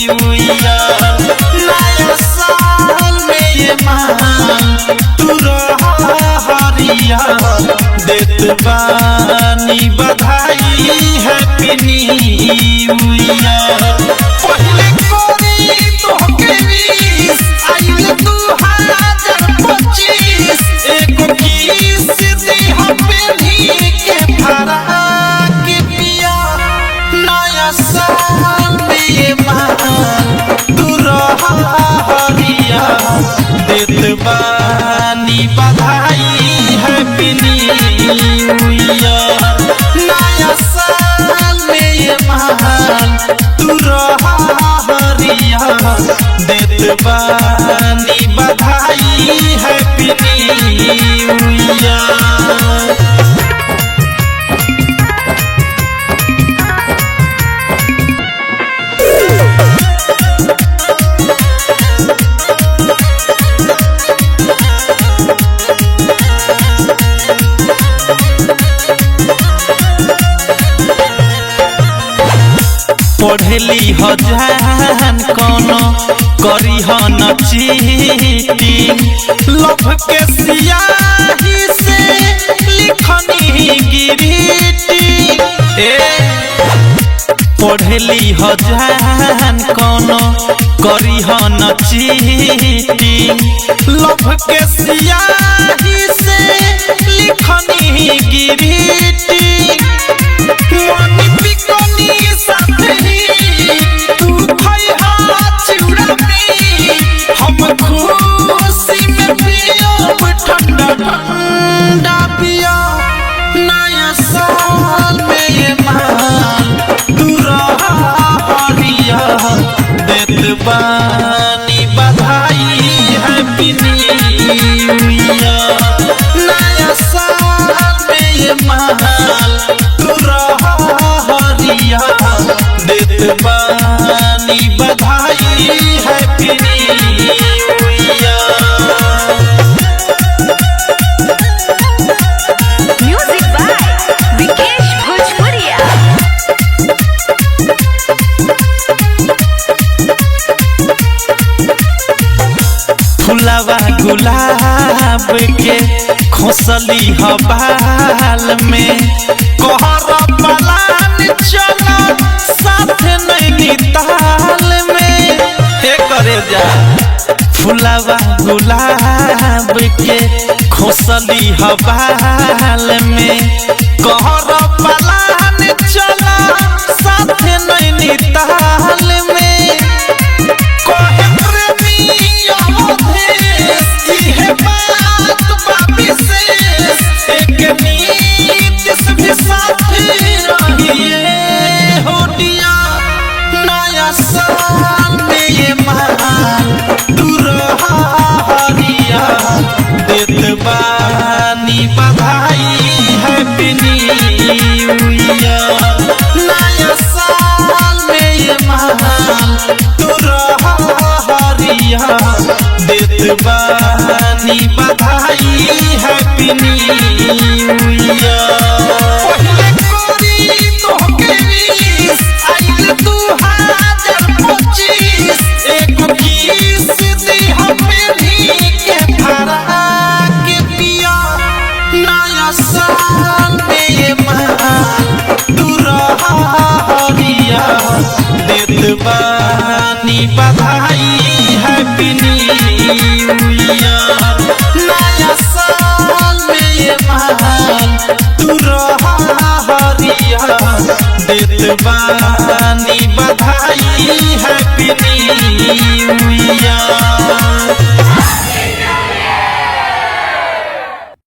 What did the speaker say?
New year. नया साल में ये मान तू रहा हरिया देत बानी बधाई हैप्पी न्यू ईयर। पहले कोरी तोहके विश आइल 2025 एको किस दे पे भी के भरा के पिया। नया साल में ये मान तू रहा हरिया देत बानी बधाई हैप्पी न्यू ईयर। नया साल में ये मान तू रहा हरिया देत बानी बधाई हैप्पी न्यू ईयर। पढ़ली हो जान कोनो करी हो न चीटिंग लव के सियाही से लिखनी गिरीटिंग। पढ़ली हो जान कोनो करी हो न चीटिंग लव के सियाही से लिखनी गिरीटिंग। वानी पिकोनी साथी तू खइहा चिउरा में हम खुशी में पियो ठंडा ठंडा पिया। नया साल में ये मान तू रहा हरिया देत बानी बधाई हैप्पी न्यू ईयर। नया साल में ये मान तू रहा हरिया देत बानी बधाई happy new year. Music by Vikesh Bhojpuriya. फुलावा गुलाब के खोसली ह बाल में कहर पलान चला साथ नैनीताल में हे करे जा। फुलावा गुलाब के खोसली ह बाल में कहर पलान चला साथ नैनीताल में। कहे प्रेमिया इहे बात बापी से एक नीतिस भी साथ रहिए होटिया। नया साल में ये मान तू रहा हरिया देत बानी बधाई हैप्पी न्यू ईयर। नया साल में ये मान तू रहा हरिया देत बानी बधाई हैप्पी न्यू ईयर। पहले कोरी तोहके विश आइल 2025 एको किस दे पे भी के भरा के पिया। नया साल में ये मान तू रहा हरिया देत बानी बधाई हैप्पी न्यू ईयर। नया साल में ये मान तू रहा हरिया देत बानी